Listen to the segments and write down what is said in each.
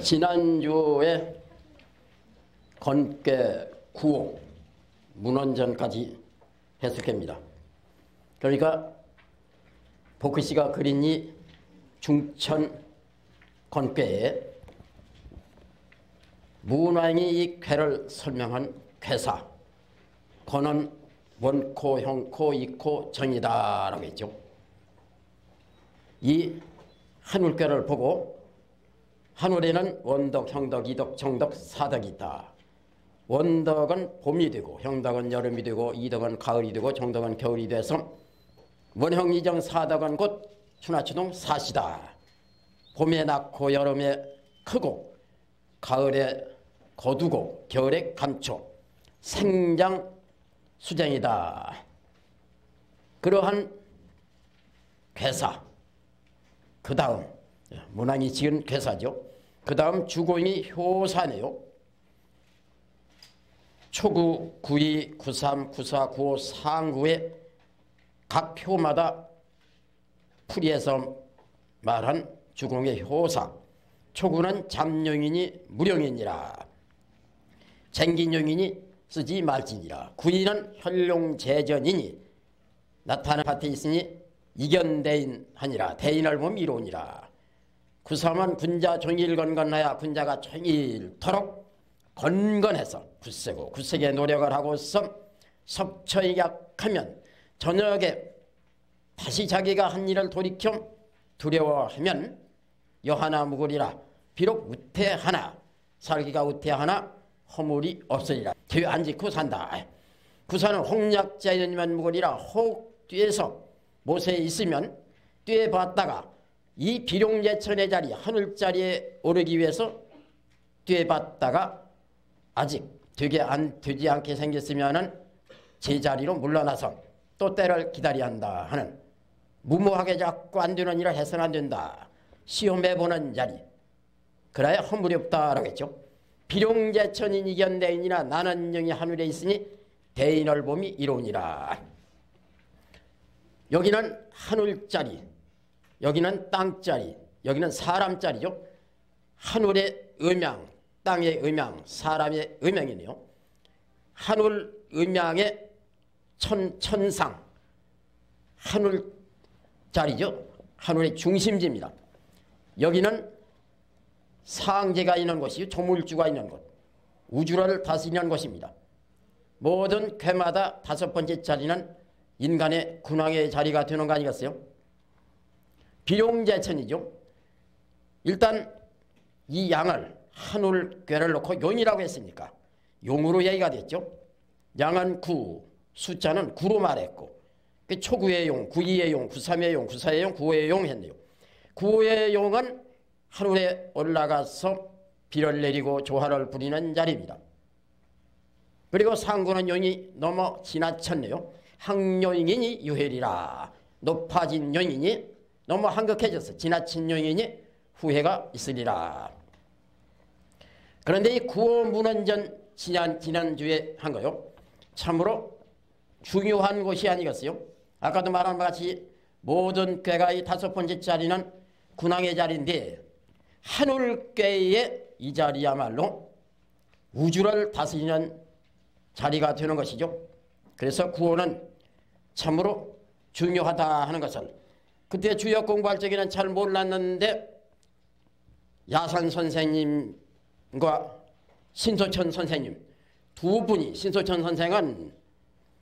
지난주에 건괴 9호 문헌전까지 해석합니다. 그러니까 복희씨가 그린 이 중천 건괴에 문왕이 이 쾌를 설명한 쾌사, 권은 원코, 형코, 이코, 정이다 라고 했죠. 이 한울괴를 보고 한울에는 원덕, 형덕, 이덕, 정덕, 사덕이 있다. 원덕은 봄이 되고 형덕은 여름이 되고 이덕은 가을이 되고 정덕은 겨울이 돼서 원형이정 사덕은 곧 추나추동 사시다. 봄에 낳고 여름에 크고 가을에 거두고 겨울에 감초 생장 수쟁이다. 그러한 괴사, 그 다음 문왕이 지은 괴사죠. 그 다음 주공이 효사네요. 초구, 구이, 구삼, 구사, 구오, 상구의 각 효마다 풀이해서 말한 주공의 효사. 초구는 잠용이니 무령이니라. 쟁긴용이니 쓰지 말지니라. 구이는 혈룡재전이니 나타난 밭에 있으니 이견대인 하니라. 대인을 보면 이로우니라. 구삼은 군자 종일건건하여 군자가 종일토록 건건해서 굳세고 굳세게 노력을 하고서 섭처에 약하면 저녁에 다시 자기가 한 일을 돌이켜 두려워하면 여하나 무구리라. 비록 우태하나 살기가 우태하나 허물이 없으리라. 뒤에 안 짓고 산다. 구사는 홍약자연이면 무구리라. 혹 뒤에서 못에 있으면 뒤에 봤다가 이 비룡예천의 자리 하늘자리에 오르기 위해서 뒤에 봤다가 아직 되지 않게 생겼으면은 제자리로 물러나서 또 때를 기다려야 한다 하는 무모하게 자꾸 안 되는 일을 해서는 안 된다. 시험해 보는 자리. 그래야 허물이 없다라고 했죠. 비룡제천인 이견대인이나 나는 영이 하늘에 있으니 대인을 봄이 이로우니라. 여기는 하늘자리, 여기는 땅자리, 여기는 사람자리죠. 하늘의 음양, 땅의 음양, 사람의 음양이네요. 하늘 음양의 천상, 하늘자리죠. 하늘의 중심지입니다. 여기는 상제가 있는 곳이요, 조물주가 있는 곳, 우주를 다스리는 곳입니다. 모든 쾌마다 다섯 번째 자리는 인간의 군왕의 자리가 되는 거 아니겠어요? 비룡제천이죠. 일단 이 양을 한울괴를 놓고 용이라고 했으니까 용으로 얘기가 됐죠. 양은 구, 숫자는 구로 말했고 초구의 용, 구이의 용, 구삼의 용, 구사의 용, 구오의 용 했네요. 구오의 용은 하늘에 올라가서 비를 내리고 조화를 부리는 자리입니다. 그리고 상구는 용이 넘어 지나쳤네요. 항용이니 유해리라. 높아진 용이니 너무 한극해져서 지나친 용이니 후회가 있으리라. 그런데 이 구호 문헌전 지난주에 한 거요. 참으로 중요한 곳이 아니겠어요? 아까도 말한 바 같이 모든 꾀가 이 다섯 번째 자리는 군왕의 자리인데 한울꾀의 이 자리야말로 우주를 다스리는 자리가 되는 것이죠. 그래서 구호는 참으로 중요하다 하는 것을 그때 주역 공부할 적에는 잘 몰랐는데 야산 선생님과 신소천 선생님 두 분이, 신소천 선생은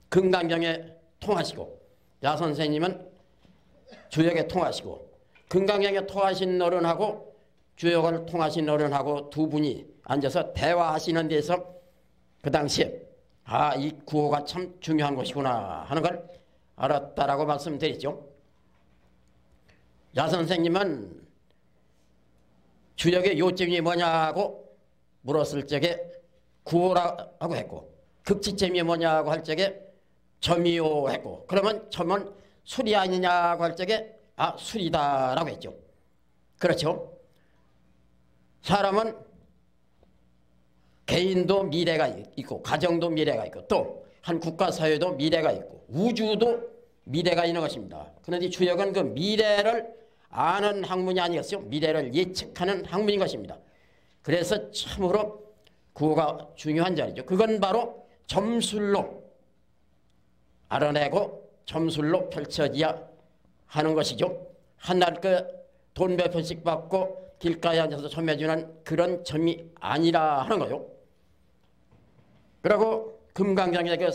금강경에 통하시고 야 선생님은 주역에 통하시고 금강경에 통하신 어른하고 주역을 통하신 어른하고 두 분이 앉아서 대화하시는 데서 그 당시에 이 구호가 참 중요한 것이구나 하는 걸 알았다라고 말씀드리죠. 야 선생님은 주역의 요점이 뭐냐고 물었을 적에 구호라고 했고 극지점이 뭐냐고 할 적에 점이요 했고 그러면 점은 술이 아니냐고 할 적에 술이다라고 했죠. 그렇죠. 사람은 개인도 미래가 있고 가정도 미래가 있고 또 한 국가 사회도 미래가 있고 우주도 미래가 있는 것입니다. 그런데 주역은 그 미래를 아는 학문이 아니었어요. 미래를 예측하는 학문인 것입니다. 그래서 참으로 구호가 중요한 자리죠. 그건 바로 점술로 알아내고 점술로 펼쳐져야 하는 것이죠. 한날 돈 몇 푼씩 받고 길가에 앉아서 소매주는 그런 점이 아니라 하는 거요. 그리고 금강경의 그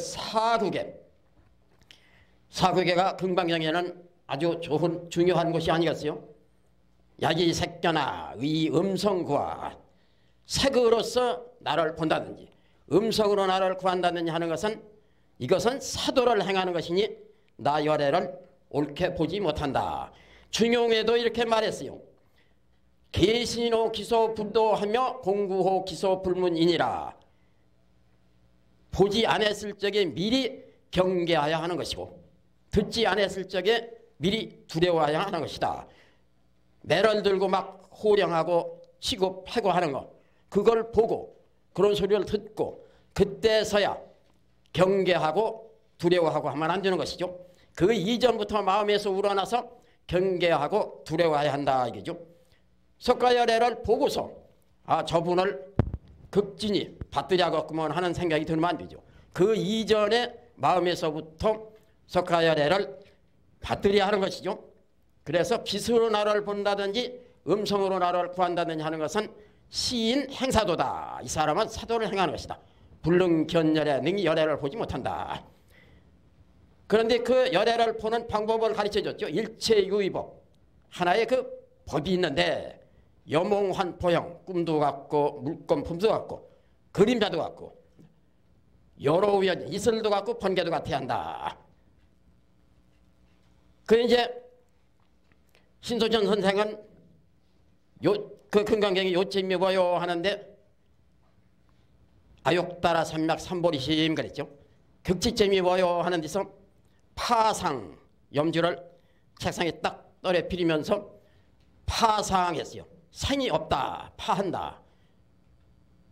사국계가 금강경에는 아주 좋은 중요한 것이 아니겠어요? 야기 색견아 의 음성구하 색으로서 나를 본다든지 음성으로 나를 구한다든지 하는 것은 이것은 사도를 행하는 것이니 나 열애를 옳게 보지 못한다. 중용에도 이렇게 말했어요. 계신호 기소 불도하며 공구호 기소 불문이니라. 보지 않았을 적에 미리 경계하여 하는 것이고 듣지 않았을 적에 미리 두려워하여 하는 것이다. 매를 들고 막 호령하고 치고 패고 하는 것 그걸 보고 그런 소리를 듣고 그때서야 경계하고 두려워하고 하면 안 되는 것이죠. 그 이전부터 마음에서 우러나서 경계하고 두려워해야 한다 이거죠. 석가열애를 보고서 저분을 극진히 받들야겠구먼 하는 생각이 들면 안 되죠. 그 이전에 마음에서부터 석가열애를 받들여야 하는 것이죠. 그래서 빛으로 나를 본다든지 음성으로 나를 구한다든지 하는 것은 시인 행사도다. 이 사람은 사도를 행하는 것이다. 불능견열애 능히 열애를 보지 못한다. 그런데 그 열애를 보는 방법을 가르쳐줬죠. 일체유의법 하나의 그 법이 있는데 여몽환포형 꿈도 같고 물건품도 같고 그림자도 같고 여러 우연 이슬도 같고 번개도 같아야 한다. 그 이제 신소천 선생은 그 금강경이 요점이 뭐요 하는데 아욕따라 삼맥 삼보리심 그랬죠. 극지점이 뭐요 하는 데서 파상 염주를 책상에 딱 떨어뜨리면서 파상했어요. 상이 없다 파한다.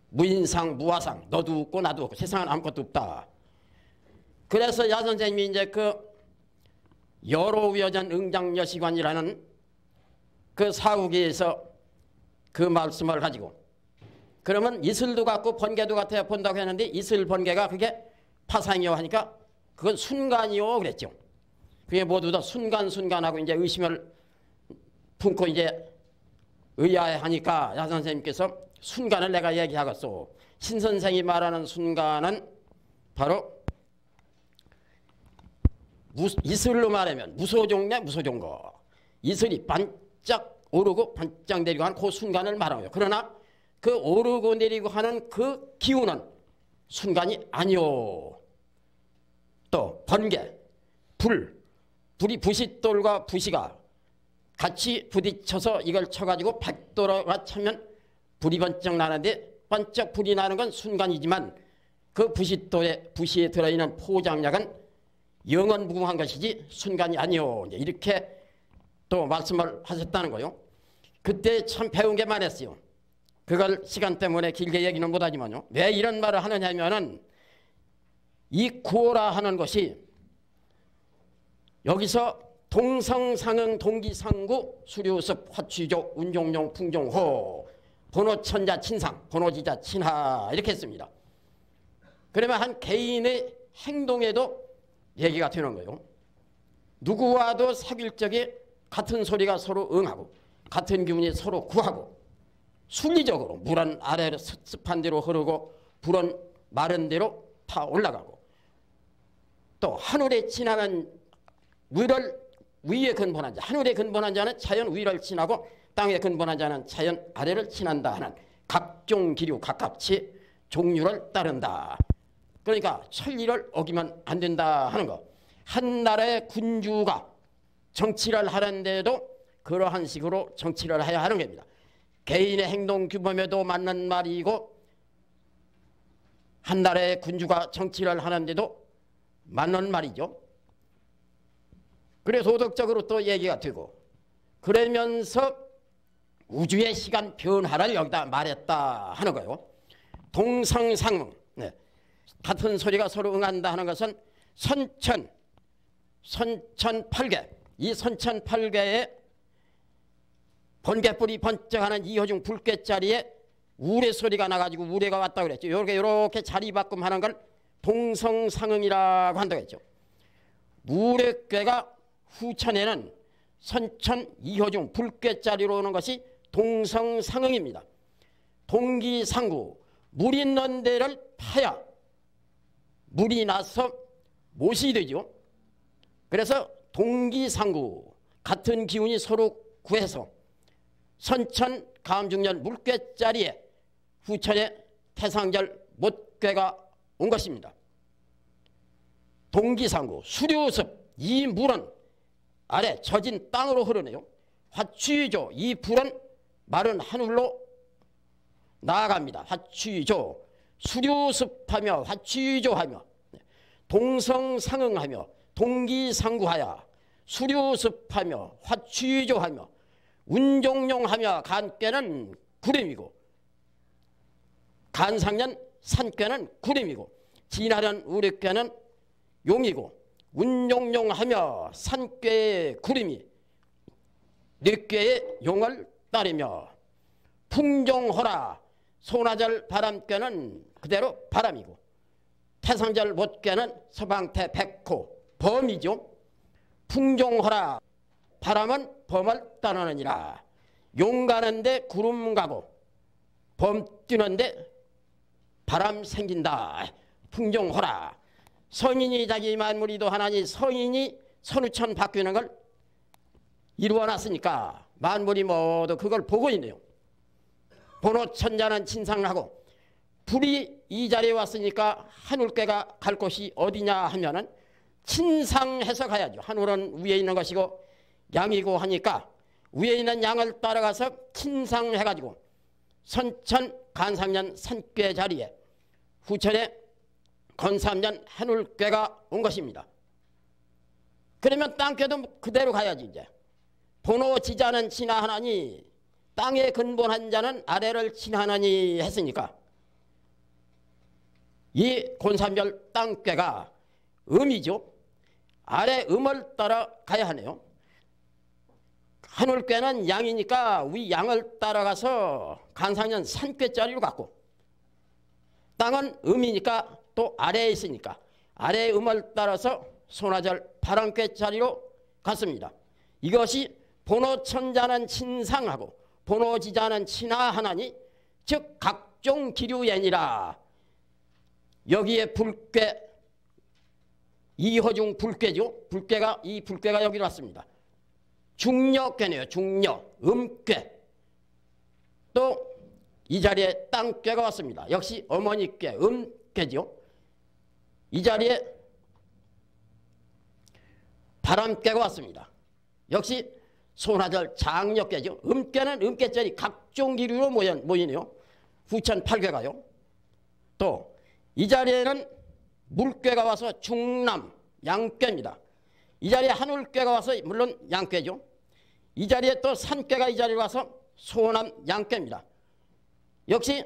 무인상 무화상 너도 없고 나도 없고 세상은 아무것도 없다. 그래서 야 선생님이 이제 그 여로우여전 응장여시관이라는 그 사후기에서 그 말씀을 가지고 그러면 이슬도 같고 번개도 같아야 본다고 했는데 이슬 번개가 그게 파상이요 하니까 그건 순간이요 그랬죠. 그게 모두 다 순간순간하고 이제 의심을 품고 이제 의아해하니까 야 선생님께서 순간을 내가 얘기하겠소. 신 선생이 말하는 순간은 바로 이슬로 말하면 무소종내 무소종거 이슬이 반짝 오르고 반짝 내리고 하는 그 순간을 말하고요. 그러나 그 오르고 내리고 하는 그 기운은 순간이 아니오. 또 번개, 불이 부싯돌과 부시가 같이 부딪혀서 이걸 쳐가지고 백도가 차면 불이 번쩍 나는데 번쩍 불이 나는 건 순간이지만 그 부시에 들어있는 포장약은 영원무궁한 것이지 순간이 아니오. 이렇게 또 말씀을 하셨다는 거요. 그때 참 배운 게 많았어요. 그걸 시간 때문에 길게 얘기는 못하지만요. 왜 이런 말을 하느냐 하면은 이 구호라 하는 것이 여기서 동성상응 동기상구 수류습 화취조 운종용 풍종호 번호천자 친상 번호지자 친하 이렇게 했습니다. 그러면 한 개인의 행동에도 얘기가 되는 거예요. 누구와도 사귈 적에 같은 소리가 서로 응하고 같은 기운이 서로 구하고 순리적으로 물은 아래로 습습한 대로 흐르고 불은 마른 대로 타 올라가고 또 하늘에 지나간 위에 근본한 자 하늘에 근본한 자는 자연 위를 지나고 땅에 근본한 자는 자연 아래를 지난다 하는 각종 기류 각각치 종류를 따른다. 그러니까 천리를 어기면 안 된다 하는 거. 한 나라의 군주가 정치를 하는데도 그러한 식으로 정치를 해야 하는 겁니다. 개인의 행동 규범에도 맞는 말이고 한 나라의 군주가 정치를 하는데도 맞는 말이죠. 그래 도덕적으로 또 얘기가 되고 그러면서 우주의 시간 변화를 여기다 말했다 하는 거예요. 동성상응 같은 소리가 서로 응한다 하는 것은 선천팔계 이 선천팔계에 번개불이 번쩍하는 이호중 불꽃자리에 우레 소리가 나가지고 우레가 왔다 그랬죠. 요렇게 자리바꿈하는 걸 동성상응이라고 한다고 했죠. 우레꾀가 후천에는 선천 이호중 불꽃자리로 오는 것이 동성상응입니다. 동기상구, 물 있는 데를 파야 물이 나서 못이 되죠. 그래서 동기상구, 같은 기운이 서로 구해서 선천 감중년 물꾀자리에 후천에 태상절 못꾀가 온 것입니다. 동기상구, 수류습, 이 물은 아래 젖은 땅으로 흐르네요. 화취조, 이 불은 마른 하늘로 나아갑니다. 화취조, 수류습하며 화취조하며 동성상응하며 동기상구하여 수류습하며 화취조하며 운종용하며 간꾀는 구림이고 간상년 산꾀는 구림이고 진하련 우리꾀는 용이고 운용용하며 산꾀의 구림이 늑꾀의 용을 따르며 풍종호라 소나절 바람꾀는 그대로 바람이고 태상절 못꾀는 서방태 백호 범이죠. 풍종호라 바람은 범을 따르느니라. 용 가는데 구름 가고 범 뛰는데 바람 생긴다. 풍종호라. 성인이 자기 만물이도 하나니 성인이 선우천 바뀌는 걸 이루어놨으니까 만물이 모두 그걸 보고 있네요. 본호천자는 친상하고 불이 이 자리에 왔으니까 하늘께가 갈 곳이 어디냐 하면은 친상해서 가야죠. 하늘은 위에 있는 것이고 양이고 하니까 위에 있는 양을 따라가서 친상해가지고 선천 간상년 산꾀 자리에 후천에 건삼년 하늘꾀가 온 것입니다. 그러면 땅꾀도 그대로 가야지. 이제 본호 지자는 친하하나니 땅에 근본한 자는 아래를 친하나니 했으니까 이 곤삼별 땅꾀가 음이죠. 아래 음을 따라 가야 하네요. 하늘꾀는 양이니까 위 양을 따라가서 간상년 산꾀자리로 갔고 땅은 음이니까 또 아래에 있으니까 아래의 음을 따라서 소나절 바람꾀자리로 갔습니다. 이것이 본호천자는 친상하고 본호지자는 친하하나니 즉 각종 기류예니라. 여기에 불꾀 이허중 불꾀죠. 불꾀가 이 불꾀가 여기로 왔습니다. 중녀꾀네요. 중녀 음꾀 또 이 자리에 땅꾀가 왔습니다. 역시 어머니꾀 음꾀죠. 이 자리에 바람꾀가 왔습니다. 역시 소나절 장녀꾀죠. 음꾀는 음꾀자리 각종 기류로 모이네요. 후천 8꾀가요. 또 이 자리에는 물꾀가 와서 중남 양꾀입니다. 이 자리에 하늘꾀가 와서 물론 양꾀죠. 이 자리에 또 산꾀가 이 자리에 와서 소남 양꾀입니다. 역시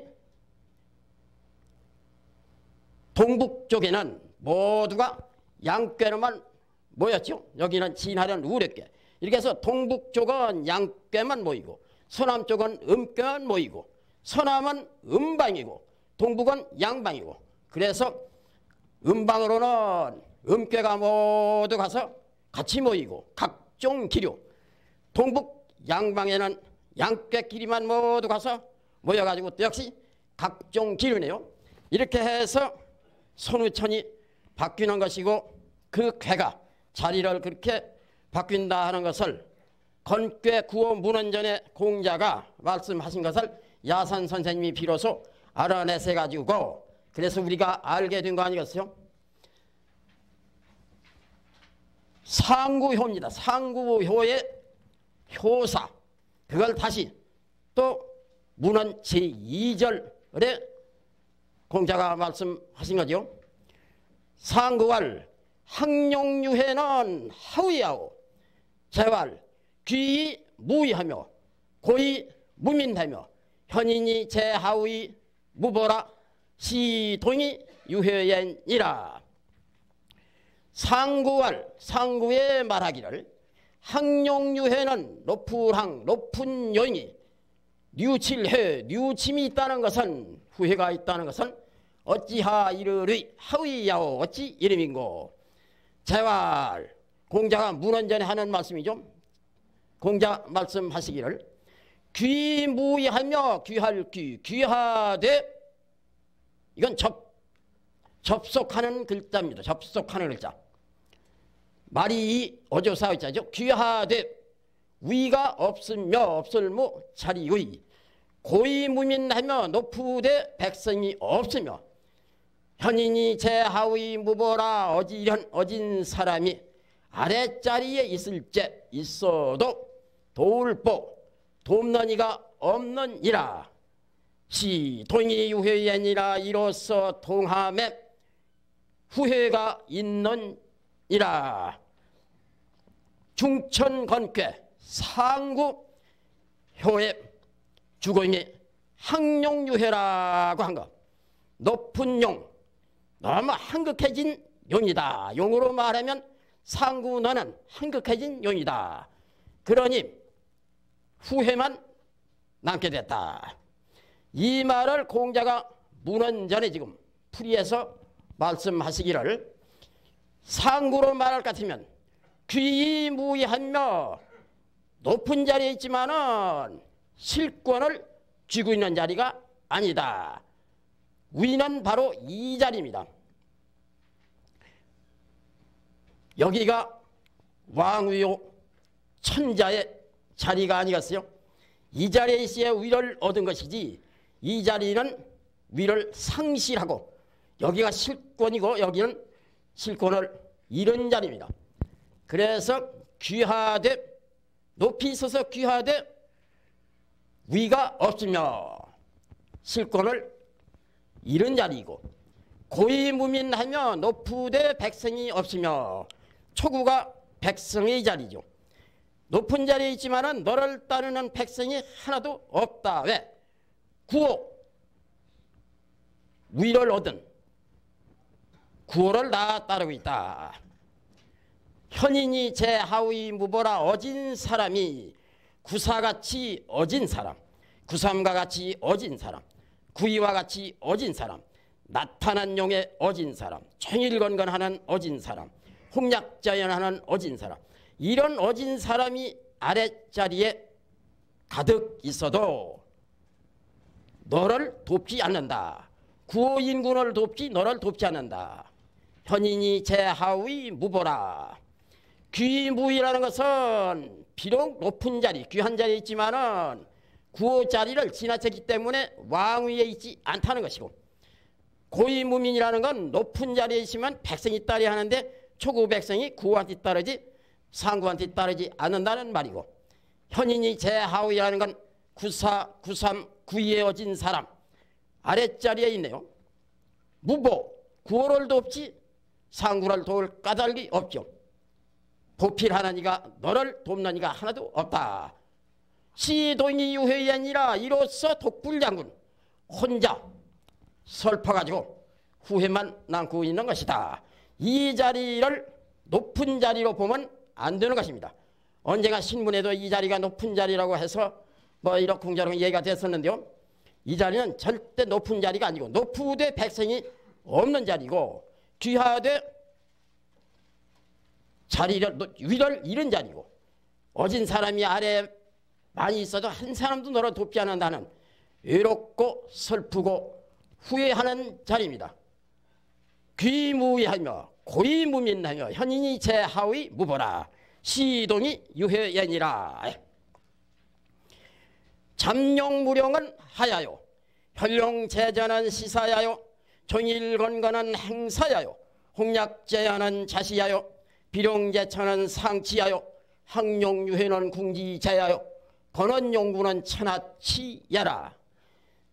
동북 쪽에는 모두가 양꾀로만 모였죠. 여기는 진하련 우레꾀. 이렇게 해서 동북 쪽은 양꾀만 모이고 서남 쪽은 음꾀만 모이고 서남은 음방이고 동북은 양방이고 그래서 음방으로는 음꾀가 모두 가서 같이 모이고 각종 기류 동북 양방에는 양꾀끼리만 모두 가서 모여가지고 또 역시 각종 기류네요. 이렇게 해서 선우천이 바뀌는 것이고 그 꾀가 자리를 그렇게 바뀐다 하는 것을 건꾀 구호 문헌전의 공자가 말씀하신 것을 야산 선생님이 비로소 알아내서 가지고 그래서 우리가 알게 된 거 아니겠어요? 상구효입니다. 상구효의 효사. 그걸 다시 또 문헌 제2절에 공자가 말씀하신 거죠. 상구왈 학룡유해는 하위하오 재왈 귀이 무의하며 고이 무민하며 현인이 제하위 무보라 시동이 유해연이라. 상구왈 상구의 말하기를 항룡유해는 높은 높은 요인이 뉘우칠해 뉘우침이 있다는 것은 후회가 있다는 것은 어찌하 이르리 하위야오 어찌 이름인고. 재활 공자가 문헌전에 하는 말씀이죠. 공자 말씀하시기를 귀무이하며 귀할 귀 귀하되 이건 접속하는 글자입니다. 접속하는 글자. 말이 어조사 의자죠. 귀하되 위가 없으며 없을무 자리의 고위무민하며 높으되 백성이 없으며 현인이 제하의 무보라 어지련 어진 사람이 아랫자리에 있을째 있어도 도울보 돕는 이가 없느니라. 시 동이 유회연이라 이로써 동함에 후회가 있느니라. 중천건괴 상구 효의 주거인이 항룡유해라고 한 것. 높은 용, 너무 한극해진 용이다. 용으로 말하면 상구 너는 한극해진 용이다. 그러니 후회만 남게 됐다. 이 말을 공자가 문헌전에 지금 풀이해서 말씀하시기를 상구로 말할 것 같으면 귀무이하며 높은 자리에 있지만은 실권을 쥐고 있는 자리가 아니다. 위는 바로 이 자리입니다. 여기가 왕위요 천자의 자리가 아니겠어요? 이 자리에 있어야 위를 얻은 것이지 이 자리는 위를 상실하고 여기가 실권이고 여기는 실권을 잃은 자리입니다. 그래서 귀하되 높이 있어서 귀하되 위가 없으며 실권을 잃은 자리이고 고위무민하며 높으되 백성이 없으며 초구가 백성의 자리죠. 높은 자리에 있지만은 너를 따르는 백성이 하나도 없다. 왜? 구호 위를 얻은 구호를 다 따르고 있다. 현인이 제하위 무보라 어진 사람이 구사같이 어진 사람, 구삼과 같이 어진 사람, 구이와 같이 어진 사람, 나타난 용에 어진 사람, 청일건건하는 어진 사람, 홍략자연하는 어진 사람, 이런 어진 사람이 아랫자리에 가득 있어도 너를 돕지 않는다. 구호인군을 돕지 너를 돕지 않는다. 현인이 제하위 무보라. 귀무이라는 것은 비록 높은 자리, 귀한 자리에 있지만은 구호 자리를 지나쳤기 때문에 왕위에 있지 않다는 것이고, 고위무민이라는 건 높은 자리에 있으면 백성이 따르야 하는데 초구 백성이 구호한테 따르지 상구한테 따르지 않는다는 말이고, 현인이 제하위라는 건 구사, 구삼, 구이에 어진 사람 아랫자리에 있네요. 무보, 구호를 돕지 상구를 도울 까닭이 없죠. 보필하는 이가 너를 돕는 이가 하나도 없다. 시동이 유회연이라 이로써 독불장군 혼자 설퍼가지고 후회만 남고 있는 것이다. 이 자리를 높은 자리로 보면 안 되는 것입니다. 언젠가 신문에도 이 자리가 높은 자리라고 해서 뭐 이러쿵저러쿵 얘기가 됐었는데요. 이 자리는 절대 높은 자리가 아니고 높으되 백성이 없는 자리고 귀하되 자리를 위를 잃은 자리고 어진 사람이 아래 많이 있어도 한 사람도 너를 돕지 않는다는 외롭고 슬프고 후회하는 자리입니다. 귀무이하며 고위무민하며 현인이 제하위 무보라. 시동이 유회연이라. 잠룡무령은 하야요. 현룡제전은 시사야요. 종일건건은 행사야요. 홍략제연은 자시야요. 비룡제천은 상치야요. 항룡유해는 궁지제야요. 건원용구는 천하치야라.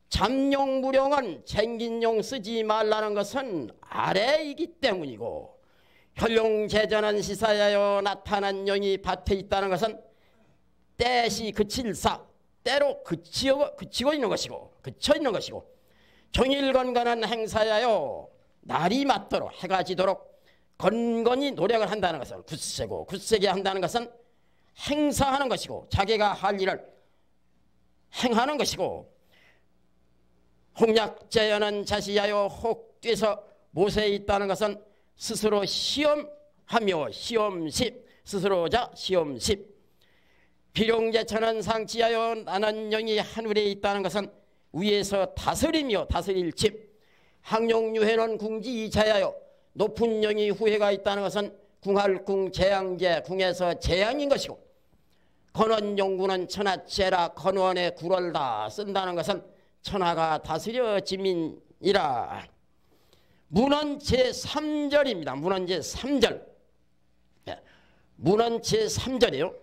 잠룡무령은 생긴용 쓰지 말라는 것은 아래이기 때문이고, 현룡제전은 시사야요. 나타난 용이 밭에 있다는 것은 때시 그칠사, 때로 그치고 있는 것이고 그쳐 있는 것이고, 종일건건한 행사야요. 날이 맞도록 해가 지도록 건건히 노력을 한다는 것은 굳세고 굳세게 한다는 것은 행사하는 것이고 자기가 할 일을 행하는 것이고, 홍략제연은 자시하여 혹돼서 못에 있다는 것은 스스로 시험하며 시험십, 스스로자 시험십. 비룡제천은 상치하여 나는 영이 하늘에 있다는 것은 위에서 다스리며 다스릴 집. 항룡유해는 궁지 이차하여 높은 영이 후회가 있다는 것은 궁할궁 재앙제, 궁에서 재앙인 것이고, 건원용구는 천하체라 건원의 구를 다 쓴다는 것은 천하가 다스려 지민이라. 문헌 제3절입니다. 문헌 제3절. 문헌 제3절이요.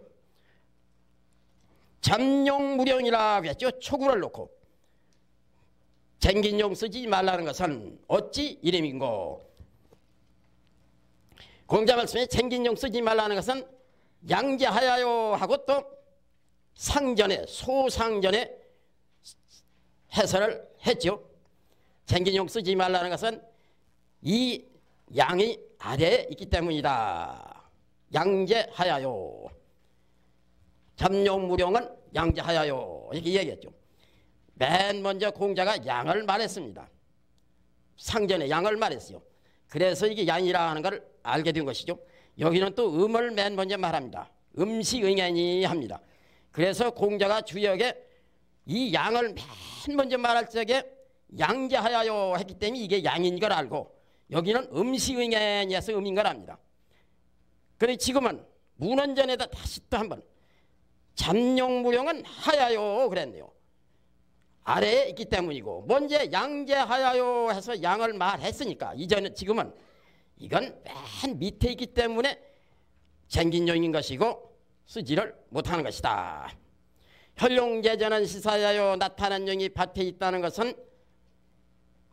잠룡무령이라고 했죠. 초구를 놓고. 쟁긴용 쓰지 말라는 것은 어찌 이름인고. 공자 말씀에 쟁긴용 쓰지 말라는 것은 양제하야요 하고 또 상전에, 소상전에 해설을 했죠. 쟁긴용 쓰지 말라는 것은 이 양이 아래에 있기 때문이다. 양제하야요. 잠룡무령은 양제하야요 이렇게 얘기했죠. 맨 먼저 공자가 양을 말했습니다. 상전에 양을 말했어요. 그래서 이게 양이라 하는 걸 알게 된 것이죠. 여기는 또 음을 맨 먼저 말합니다. 음시응애니 합니다. 그래서 공자가 주역에 이 양을 맨 먼저 말할 적에 양제하야요 했기 때문에 이게 양인 걸 알고, 여기는 음시응애니에서 음인 걸 압니다. 그런데 지금은 문헌전에다 다시 또 한번 잠룡무령은 하야요 그랬네요. 아래에 있기 때문이고, 먼저 양제하야요 해서 양을 말했으니까 이제는 지금은 이건 맨 밑에 있기 때문에 쟁긴용인 것이고 쓰지를 못하는 것이다. 혈룡제전은 시사하여 나타난 용이 밭에 있다는 것은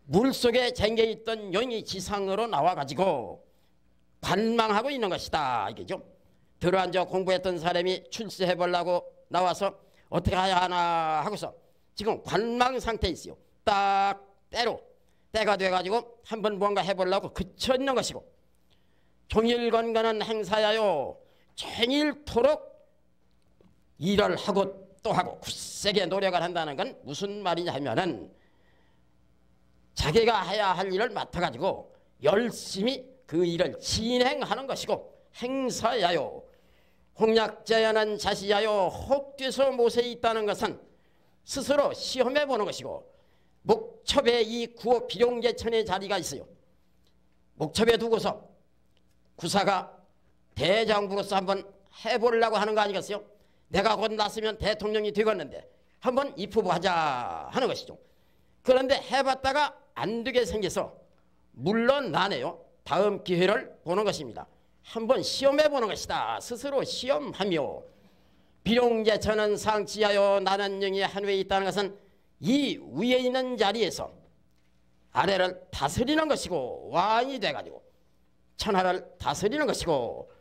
물속에 쟁겨있던 용이 지상으로 나와가지고 관망하고 있는 것이다 이게죠. 들어앉아 공부했던 사람이 출세해보려고 나와서 어떻게 해야 하나 하고서 지금 관망 상태에 있어요. 딱 때가 돼가지고 한번 뭔가 해보려고 그쳐있는 것이고, 종일건건은 행사하여 종일토록 일을 하고 또 하고 굳세게 노력을 한다는 건 무슨 말이냐 하면은 자기가 해야 할 일을 맡아가지고 열심히 그 일을 진행하는 것이고, 행사하여 홍략제연은 자시하여 혹돼서 못에 있다는 것은 스스로 시험해 보는 것이고, 목첩에 이 구호 비룡제천의 자리가 있어요. 목첩에 두고서 구사가 대장부로서 한번 해보려고 하는 거 아니겠어요? 내가 곧 났으면 대통령이 되겠는데 한번 입후보하자 하는 것이죠. 그런데 해봤다가 안 되게 생겨서 물러나네요. 다음 기회를 보는 것입니다. 한번 시험해 보는 것이다. 스스로 시험하며, 비룡제천은 상치하여 나는 영이 하늘에 있다는 것은 이 위에 있는 자리에서 아래를 다스리는 것이고, 왕이 돼가지고 천하를 다스리는 것이고,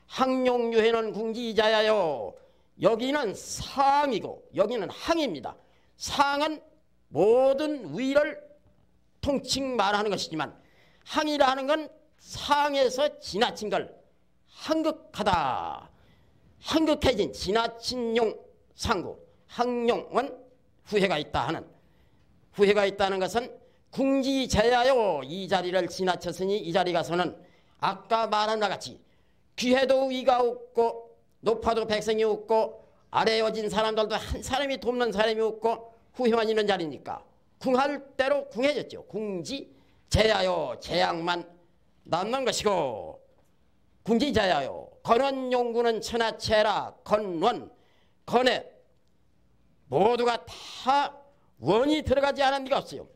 항룡유해는 궁지이자야요. 여기는 상이고 여기는 항입니다. 상은 모든 위를 통칭 말하는 것이지만, 항이라 하는 건 상에서 지나친 걸 항극하다, 항극해진 지나친 용 상구, 항용은 후회가 있다 하는, 후회가 있다는 것은 궁지제야요. 이 자리를 지나쳤으니 이 자리 가서는 아까 말한 것 같이 귀해도 위가 없고 높아도 백성이 없고 아래에 어진 사람들도 한 사람이 돕는 사람이 없고 후회만 있는 자리니까 궁할 대로 궁해졌죠. 궁지제야요. 재앙만 남는 것이고, 궁지제야요. 건원용구는 천하체라. 건원, 건에 모두가 다 원이 들어가지 않은 데가 없어요.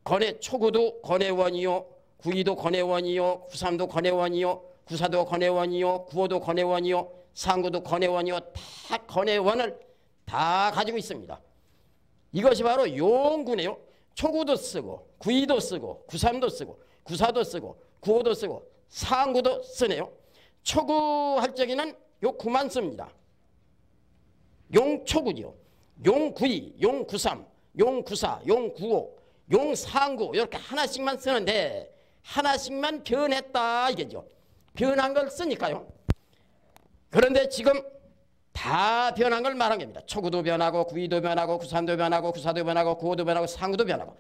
건의 초구도 건의 원이요, 구이도 건의 원이요, 구삼도 건의 원이요, 구사도 건의 원이요, 구오도 건의 원이요, 상구도 건의 원이요. 다 건의 원을 다 가지고 있습니다. 이것이 바로 용구네요. 초구도 쓰고 구이도 쓰고 구삼도 쓰고 구사도 쓰고 구오도 쓰고 상구도 쓰네요. 초구 할 적에는 요 구만 씁니다. 용초구죠. 용구이, 용구삼, 용구사, 용구오, 용상구 이렇게 하나씩만 쓰는데 하나씩만 변했다 이게죠. 변한 걸 쓰니까요. 그런데 지금 다 변한 걸 말한 겁니다. 초구도 변하고 구이도 변하고 구산도 변하고 구사도 변하고 구호도 변하고 상구도 변하고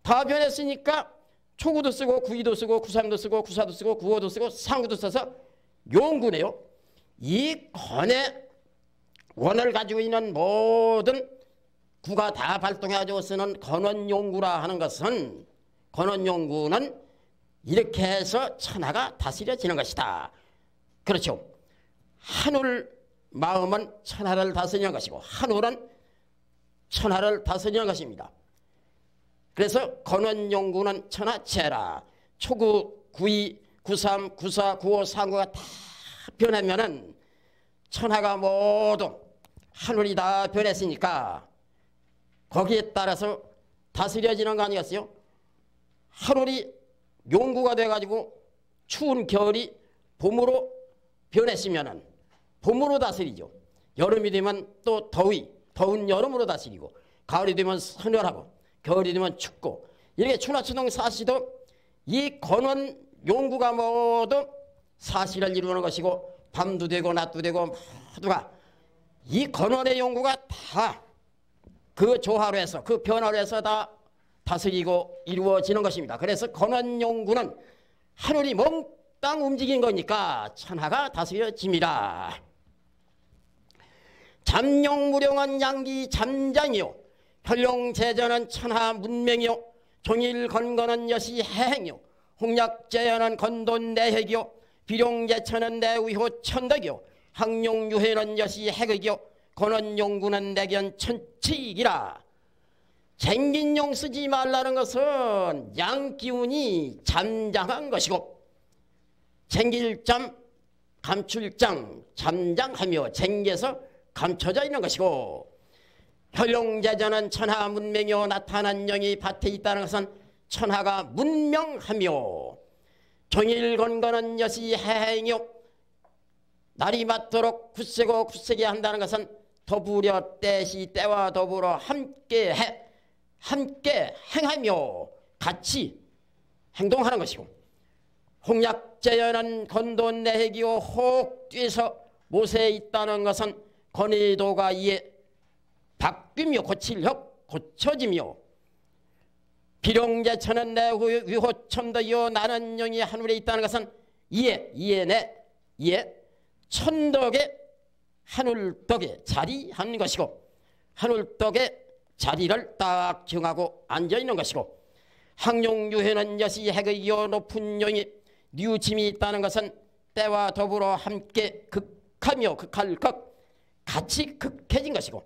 다 변했으니까 초구도 쓰고 구이도 쓰고 구삼도 쓰고 구사도 쓰고 구호도 쓰고 상구도 써서 용구네요. 이 건의 원을 가지고 있는 모든 구가 다 발동해가지고 쓰는 건원용구라 하는 것은 건원용구는 이렇게 해서 천하가 다스려지는 것이다. 그렇죠. 한울 마음은 천하를 다스리는 것이고 한울은 천하를 다스리는 것입니다. 그래서 건원용구는 천하체라. 초구, 구이, 구삼, 구사, 구호, 상구가 다 변하면은 천하가 모두 한울이 다 변했으니까 거기에 따라서 다스려지는 거 아니겠어요? 한울이 용구가 돼가지고 추운 겨울이 봄으로 변했으면은 봄으로 다스리죠. 여름이 되면 또 더운 여름으로 다스리고 가을이 되면 서늘하고 겨울이 되면 춥고 이렇게 추나추동 사시도 이 건원 용구가 모두 사실을 이루는 것이고 밤도 되고 낮도 되고 모두가 이 건원의 용구가 다 그 조화로 해서 그 변화로 해서 다 다스리고 이루어지는 것입니다. 그래서 건원 용구는 하늘이 몽땅 움직인 거니까 천하가 다스려집니다. 잠룡무령은 양기 잠장이요 혈룡제전은 천하 문명이요 종일건건은 여시 해행이요 홍약제연은 건돈 내핵이요 비룡제천은 내위호 천덕이요 항룡유해는 여시 해극이요 건원용구는 내견 천치이기라. 쟁긴용 쓰지 말라는 것은 양기운이 잠장한 것이고 쟁길잠 감출장 잠장하며 쟁겨서 감춰져 있는 것이고 혈룡제전은 천하 문명이요 나타난 영이 밭에 있다는 것은 천하가 문명하며 종일건건은 여시 해행이요 날이 맞도록 굳세고 굳세게 한다는 것은 더불어 때시 때와 더불어 함께 행하며 같이 행동하는 것이고 홍약제연은 건돈 내핵이요 혹 뒤에서 못에 있다는 것은 건의도가 이에 바뀌며 고칠혁 고쳐지며 비룡제천은 내위호천덕이요 나는 영이 하늘에 있다는 것은 이에 천덕의 한울덕에 자리한 것이고 한울덕에 자리를 딱 정하고 앉아있는 것이고 항룡유해는 여시 해극이요 높은 용이 뉘우침이 있다는 것은 때와 더불어 함께 극하며 극할 것 같이 극해진 것이고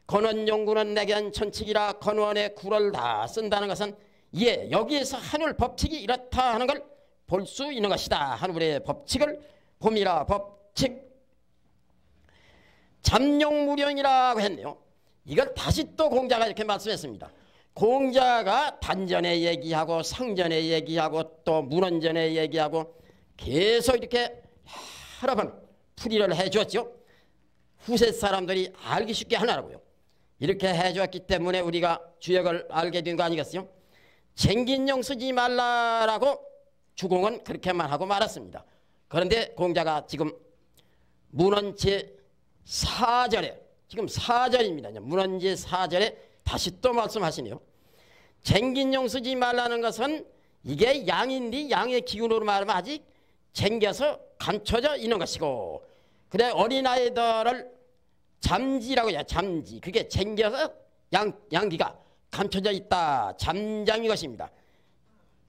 건원용구는 내견 천칙이라 건원의 구를 다 쓴다는 것은 예 여기에서 한울 법칙이 이렇다 하는 걸 볼 수 있는 것이다. 한울의 법칙을 봄이라 법칙 잠룡무령이라고 했네요. 이걸 다시 또 공자가 이렇게 말씀했습니다. 공자가 단전에 얘기하고 상전에 얘기하고 또 문헌전에 얘기하고 계속 이렇게 여러 번 풀이를 해주었죠. 후세 사람들이 알기 쉽게 하느라고요. 이렇게 해주었기 때문에 우리가 주역을 알게 된 거 아니겠어요? 쟁긴용 쓰지 말라라고 주공은 그렇게만 하고 말았습니다. 그런데 공자가 지금 문헌 제4절에 지금 4절입니다. 문헌 제4절에 다시 또 말씀하시네요. 쟁긴용 쓰지 말라는 것은 이게 양인데 양의 기운으로 말하면 아직 쟁겨서 감춰져 있는 것이고 그래 어린아이들을 잠지라고 해요. 잠지. 그게 쟁겨서 양기가 감춰져 있다. 잠장인 것입니다.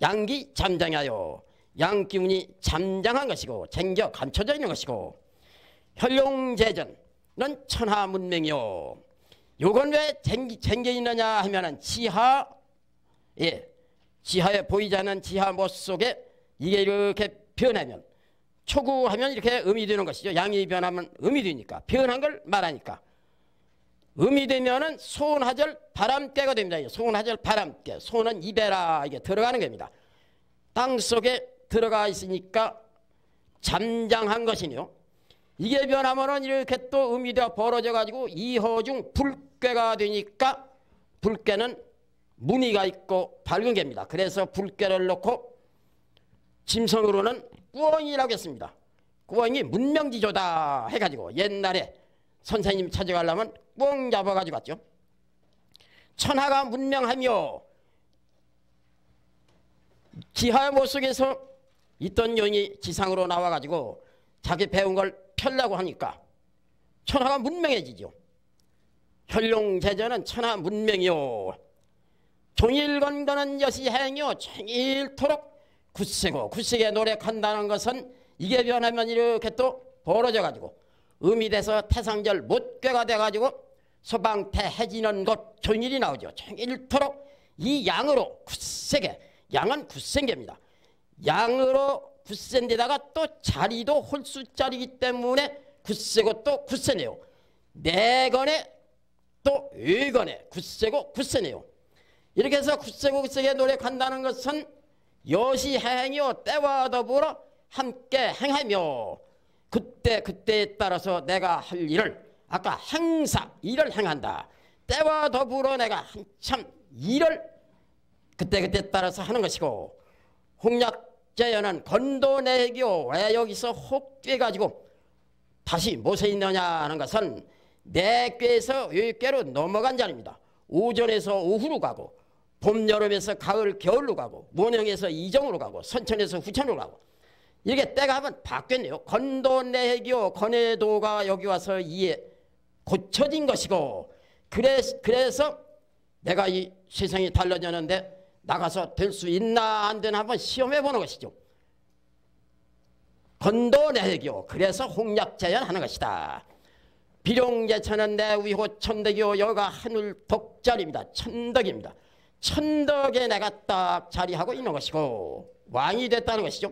양기 잠장하여 양기운이 잠장한 것이고 쟁겨 감춰져 있는 것이고 혈룡제전은 천하문명이요. 요건 왜 쟁겨 있느냐 하면은 지하에 보이지 않는 지하 못 속에 이게 이렇게 변하면 초구하면 이렇게 음이 되는 것이죠. 양이 변하면 음이 되니까 변한 걸 말하니까 음이 되면은 소원하절 바람깨가 됩니다. 소원하절 바람깨. 소는 이베라 이게 들어가는 겁니다. 땅 속에 들어가 있으니까 잠장한 것이요. 이게 변하면은 이렇게 또 음이 되어 벌어져 가지고 이허중 불깨가 되니까 불깨는 무늬가 있고 밝은 개입니다. 그래서 불깨를 놓고 짐성으로는 꾸엉이라고 했습니다. 꾸엉이 문명지조다 해가지고 옛날에 선생님 찾아가려면 꼭 잡아가지고 갔죠. 천하가 문명하며 기하의 모속에서 있던 용이 지상으로 나와가지고 자기 배운 걸 펴려고 하니까 천하가 문명해지죠. 혈룡제전은 천하 문명이요. 종일건건한 여시행이요. 종일토록 굳세고 굳세게 노력한다는 것은 이게 변하면 이렇게 또 벌어져가지고 음이 돼서 태상절 못괴가 돼가지고 소방태해지는 것 종일이 나오죠. 종일토록 이 양으로 굳세게, 양은 굳센 게입니다. 양으로 굳센 데다가 또 자리도 홀수자리이기 때문에 굳세고 또 굳세네요. 내건에 또 의건에 굳세고 굳세네요. 이렇게 해서 굳세고 굳세게 노력한다는 것은 여시행이요. 때와 더불어 함께 행하며 그때에 따라서 내가 할 일을 아까 행사 일을 행한다. 때와 더불어 내가 한참 일을 그때 따라서 하는 것이고 홍략제연은 건도내기요. 왜 여기서 혹죄가지고 다시 못에 있느냐 하는 것은 내 꾀에서 외꾀로 넘어간 자리입니다. 오전에서 오후로 가고 봄 여름에서 가을 겨울로 가고 모명에서 이정으로 가고 선천에서 후천으로 가고 이게 때가 한번 바뀌었네요. 건도내기요. 건해도가 여기 와서 이에 고쳐진 것이고 그래서 내가 이 세상이 달라졌는데 나가서 될 수 있나 안 되나 한번 시험해 보는 것이죠. 건도내기요. 그래서 홍략제연하는 것이다. 비룡제천은 내 위호 천덕이요. 여가 하늘 덕자리입니다. 천덕입니다. 천덕에 내가 딱 자리하고 있는 것이고 왕이 됐다는 것이죠.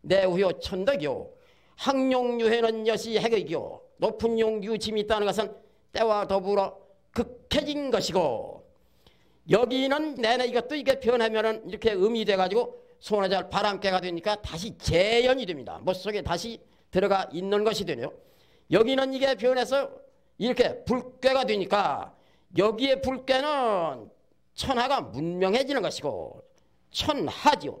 내 위호 천덕이요. 항룡유해는 여시 해극이요. 높은 용 유짐이 있다는 것은 때와 더불어 극해진 것이고 여기는 내내 이것도 이게 변하면은 이렇게 음이 돼가지고 소나잘 바람개가 되니까 다시 재연이 됩니다. 못속에 다시 들어가 있는 것이 되네요. 여기는 이게 변해서 이렇게 불괴가 되니까 여기에 불괴는 천하가 문명해지는 것이고 천하지요.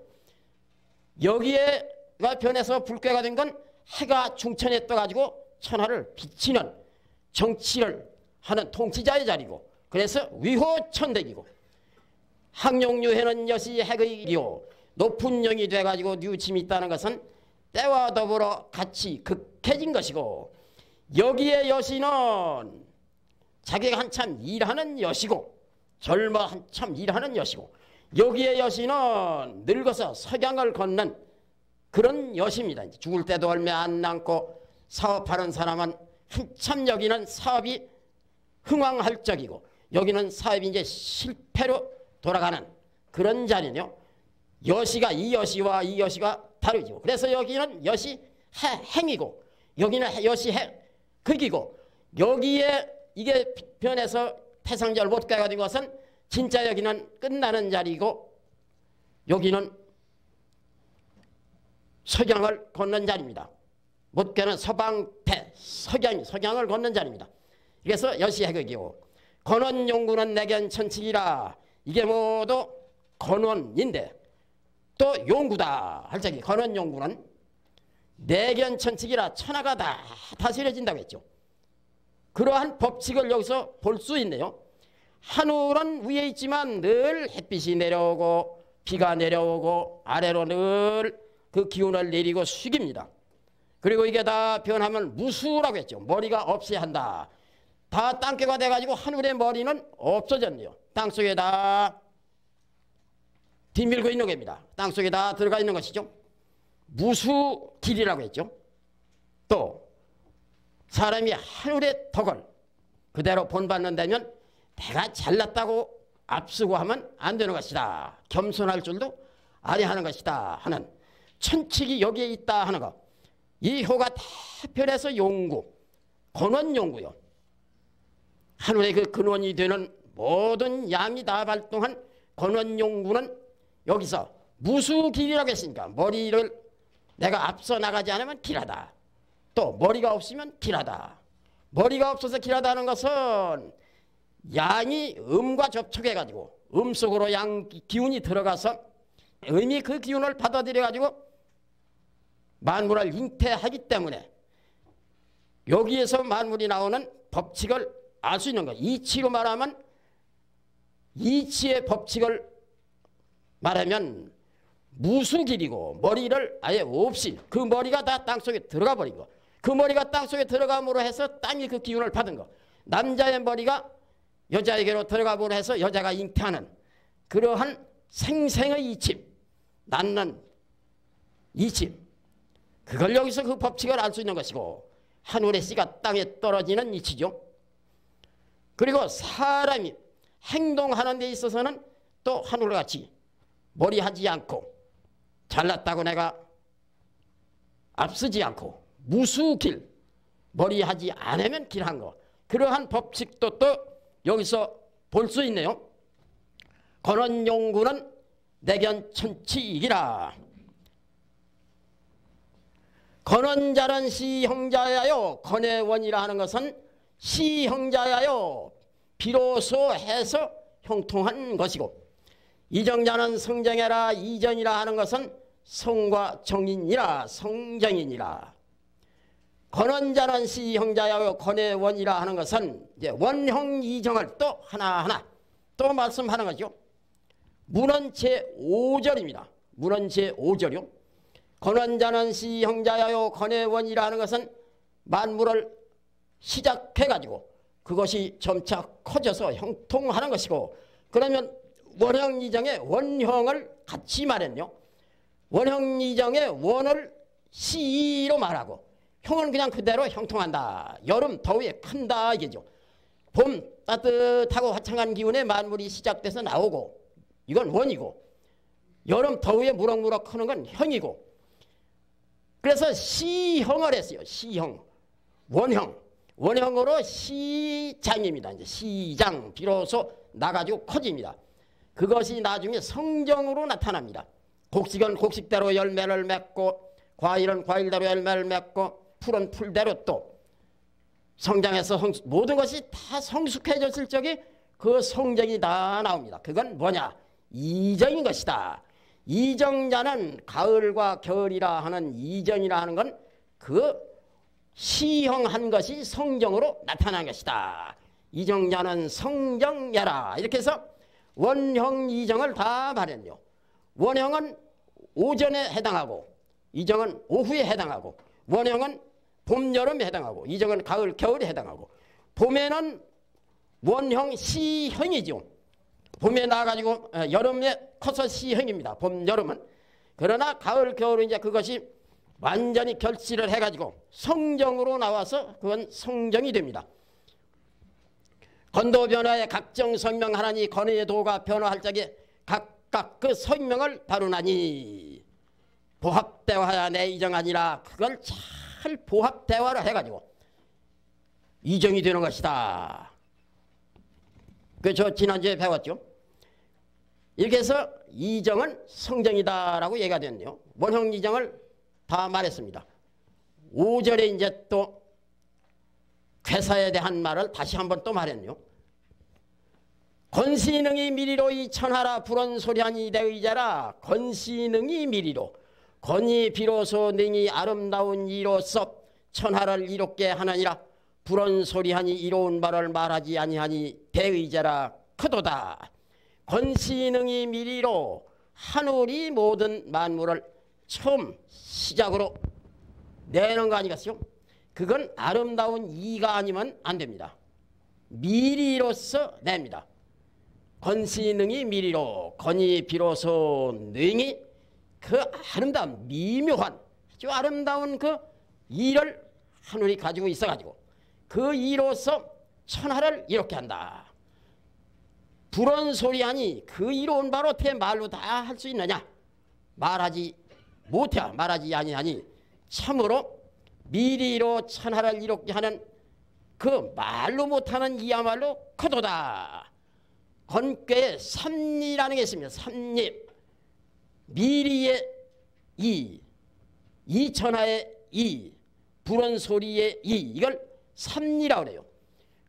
여기에가 변해서 불괴가 된 건 해가 중천에 떠가지고 천하를 비치는 정치를 하는 통치자의 자리고 그래서 위호천덕이고 항룡유해는 여시 해극이요. 높은 영이 돼가지고 뉴침이 있다는 것은 때와 더불어 같이 극해진 것이고 여기에 여시는 자기가 한참 일하는 여시고 젊어 한참 일하는 여시고 여기에 여시는 늙어서 석양을 걷는 그런 여시입니다. 죽을 때도 얼마 안 남고 사업하는 사람은 한참 여기는 사업이 흥왕할 적이고 여기는 사업이 이제 실패로 돌아가는 그런 자리네요. 여시가 이 여시와 이 여시가 다르죠. 그래서 여기는 여시 행이고 여기는 여시 극이고 여기에 이게 변해서 태상절 못가가 된 것은 진짜 여기는 끝나는 자리고 여기는 석양을 걷는 자리입니다. 못가는 서방태 석양을 걷는 자리입니다. 그래서 여시 해극이고 건원용구는 내견천칙이라 이게 모두 건원인데 또 용구다 할 적이 건원용구는 내견천칙이라 천하가 다 다스려진다고 했죠. 그러한 법칙을 여기서 볼 수 있네요. 하늘은 위에 있지만 늘 햇빛이 내려오고 비가 내려오고 아래로 늘 그 기운을 내리고 숙입니다. 그리고 이게 다 변하면 무수라고 했죠. 머리가 없어야 한다. 다 땅개가 돼가지고 하늘의 머리는 없어졌네요. 땅속에 다 뒤밀고 있는 겁니다. 땅속에 다 들어가 있는 것이죠. 무수길이라고 했죠. 또 사람이 하늘의 덕을 그대로 본받는다면 내가 잘났다고 앞서고 하면 안 되는 것이다. 겸손할 줄도 알아야 하는 것이다 하는 천칙이 여기에 있다 하는 것. 이 효가 다 변해서 용구, 건원용구요. 하늘의 그 근원이 되는 모든 양이 다 발동한 건원용구는 여기서 무수길이라고 했으니까 머리를 내가 앞서 나가지 않으면 길하다. 또 머리가 없으면 길하다. 머리가 없어서 길하다는 것은 양이 음과 접촉해가지고 음 속으로 양 기운이 들어가서 음이 그 기운을 받아들여가지고 만물을 잉태하기 때문에 여기에서 만물이 나오는 법칙을 알 수 있는 거. 이치로 말하면 이치의 법칙을 말하면 무수길이고 머리를 아예 없이 그 머리가 다 땅속에 들어가 버린 거. 그 머리가 땅속에 들어감으로 해서 땅이 그 기운을 받은 거. 남자의 머리가 여자에게로 들어감으로 해서 여자가 잉태하는 그러한 생생의 이침, 낳는 이침. 그걸 여기서 그 법칙을 알 수 있는 것이고 하늘의 씨가 땅에 떨어지는 이치죠. 그리고 사람이 행동하는 데 있어서는 또 하늘같이 머리하지 않고 잘났다고 내가 앞서지 않고 무수길 머리하지 않으면 길한 거. 그러한 법칙도 또 여기서 볼 수 있네요. 건원용구는 내견천치이기라. 건원자는 시형자야요. 건해원이라 하는 것은 시형자야요. 비로소 해서 형통한 것이고 이정자는 성정해라. 이정이라 하는 것은 성과 정인이라 성정인이라. 건원자는 시형자야요. 건해원이라 하는 것은 이제 원형 이정을 또 하나하나 또 말씀하는 거죠. 문헌 제5절입니다. 문헌 제5절이요. 건원자는 시형자야요. 건해원이라 하는 것은 만물을 시작해가지고 그것이 점차 커져서 형통하는 것이고 그러면 원형 이정의 원형을 같이 말했네요. 원형 이정의 원을 시로 말하고 형은 그냥 그대로 형통한다. 여름 더위에 큰다 이게죠. 봄 따뜻하고 화창한 기운에 만물이 시작돼서 나오고 이건 원이고 여름 더위에 무럭무럭 크는 건 형이고 그래서 시형을 했어요. 시형, 원형. 원형으로 시장입니다. 이제 시장 비로소 나가지고 커집니다. 그것이 나중에 성정으로 나타납니다. 곡식은 곡식대로 열매를 맺고 과일은 과일대로 열매를 맺고 풀은 풀대로 또 성장해서 모든 것이 다 성숙해졌을 적에 그 성정이 다 나옵니다. 그건 뭐냐? 이정인 것이다. 이정자는 가을과 겨울이라 하는 이정이라 하는 건 그 시형한 것이 성정으로 나타난 것이다. 이정자는 성정야라. 이렇게 해서 원형 이정을 다 말했네요. 원형은 오전에 해당하고 이정은 오후에 해당하고 원형은 봄, 여름에 해당하고 이정은 가을, 겨울에 해당하고 봄에는 원형 시형이죠. 봄에 나가지고 여름에 커서 시형입니다. 봄, 여름은. 그러나 가을, 겨울은 이제 그것이 완전히 결실을 해가지고 성정으로 나와서 그건 성정이 됩니다. 건도 변화에 각정 성명하나니 건의 도가 변화할 적에 각각 그 성명을 다루나니 보합대화야 내 이정하니라. 그걸 잘 보합대화를 해가지고 이정이 되는 것이다. 그 저 지난주에 배웠죠. 이렇게 해서 이정은 성정이다라고 얘기가 됐네요. 원형 이정을 다 말했습니다. 5절에 이제 또 괴사에 대한 말을 다시 한번 또 말했네요. 건시능이 미리로 이 천하라 불언소리하니 내 의자라. 건시능이 미리로 건이 비로소 능이 아름다운 이로써 천하를 이롭게 하느니라. 불언소리하니 이로운 말을 말하지 아니하니 대의자라 크도다. 건시능이 미리로 하늘이 모든 만물을 처음 시작으로 내는 거 아니겠어요? 그건 아름다운 이가 아니면 안 됩니다. 미리로서 냅니다. 건시능이 미리로 건이 비로소 능이 그 아름다운 미묘한 아주 아름다운 그 이를 하늘이 가지고 있어가지고 그 이로서 천하를 이렇게 한다. 불언소리하니 그 이로운 바로 어떻게 말로 다 할 수 있느냐? 말하지 못해. 말하지 아니하니 참으로 미리로 천하를 이롭게 하는 그 말로 못하는 이야말로 크도다. 건괴에 삼리라는 게 있습니다. 삼리. 미리의 이, 이천하의 이, 불언소리의 이, 이걸 삼리라고 그래요.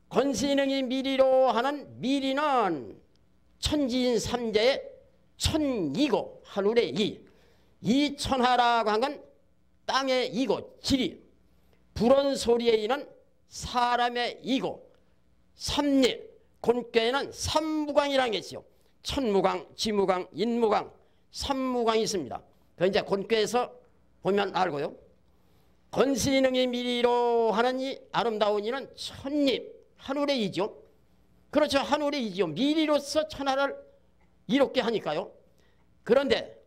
건시능이 미리로 하는 미리는 천지인 삼재의 천이고 하늘의 이. 이 천하라고 한 건 땅의 이고 지리. 불언소리의 이는 사람의 이고 삼리, 곤괴에는 삼무광이라는 게 있어요. 천무광, 지무광, 인무광, 삼무광이 있습니다. 그 이제 곤괴에서 보면 알고요. 건신능이 미리로 하는 이 아름다운 이는 천립, 하늘의 이죠. 그렇죠. 하늘의 이지요. 미리로서 천하를 이롭게 하니까요. 그런데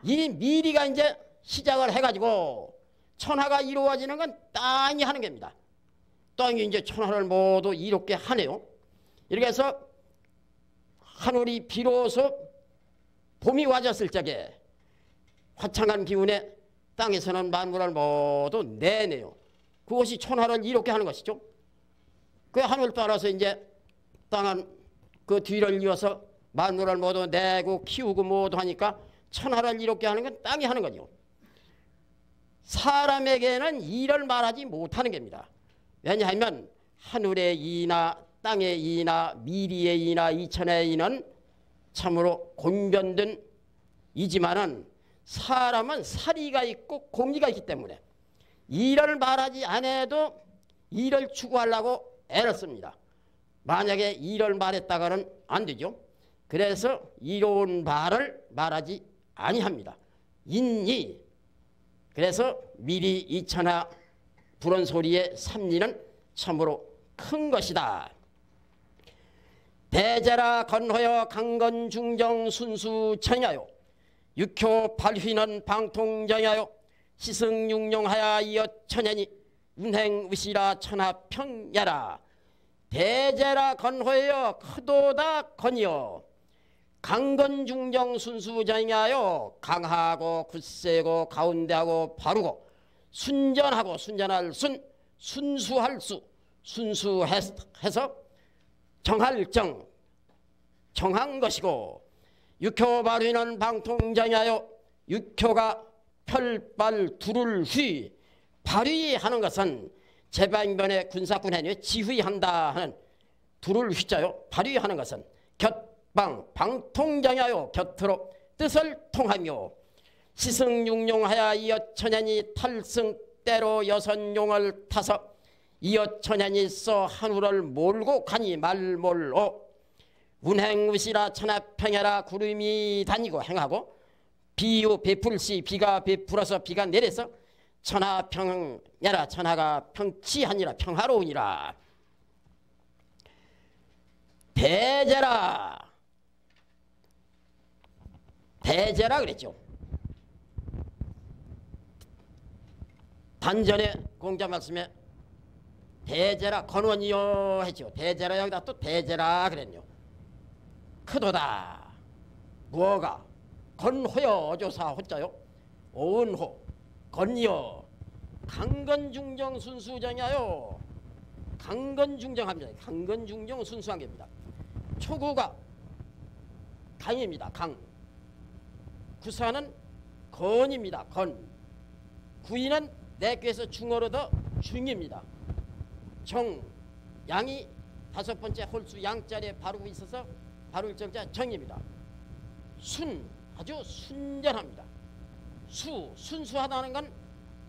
이 미리가 이제 시작을 해가지고 천하가 이루어지는 건 땅이 하는 겁니다. 땅이 이제 천하를 모두 이롭게 하네요. 이렇게 해서 하늘이 비로소 봄이 와졌을 적에 화창한 기운에 땅에서는 만물을 모두 내네요. 그것이 천하를 이롭게 하는 것이죠. 그 하늘 따라서 이제 땅은 그 뒤를 이어서 만물을 모두 내고 키우고 모두 하니까 천하를 이롭게 하는 건 땅이 하는 거죠. 사람에게는 이를 말하지 못하는 겁니다. 왜냐하면 하늘의 이나 땅의 이나 미리의 이나 이천의 이는 참으로 곤변된 이지만은 사람은 사리가 있고 공의가 있기 때문에 이를 말하지 않아도 이를 추구하려고 애를 씁니다. 만약에 이를 말했다가는 안 되죠. 그래서 이로운 말을 말하지 아니합니다. 인이. 그래서 미리 이천하 부른 소리의 삼리는 참으로 큰 것이다. 대제라 건허여 강건중정 순수천야요 육효 발휘는 방통정야요 시승육룡하야 이어천야니 운행의시라 천하평야라. 대제라 건허여 크도다 건이여 강건중정 순수정야요 강하고 굳세고 가운데하고 바르고 순전하고 순전할 순수할 수 순수해서 정할 정한 것이고 육효 발휘는 방통정야요 육효가 펼발 두를 휘 발휘하는 것은 제방변의 군사군 해녀 지휘한다 하는 두를 휘자요 발휘하는 것은 곁방 방통정야요 곁으로 뜻을 통하며 시승육룡하야 이어천연이 탈승 때로 여선용을 타서 이어천연이 써 하늘을 몰고 가니 말몰오 운행우시라 천하평야라 구름이 다니고 행하고 비유 베풀시 비가 베풀어서 비가 내려서 천하평야라 천하가 평치하니라 평화로우니라. 대제라 그랬죠. 단전에 공자 말씀에 대제라 건원이요 했죠. 대제라 여기다 또 대제라 그랬요. 크도다 무어가 건호여 어조사 호자요 오은호 건이여 강건중정 순수정야요 강건중정합니다. 강건중정 순수한 겁니다. 초구가 강입니다. 강 구사는 건입니다. 건 구이는 내귀에서 중어로 더 중입니다. 정 양이 다섯 번째 홀수 양자리에 바르고 있어서 바를 정자 정입니다. 순 아주 순전합니다. 순수하다는 건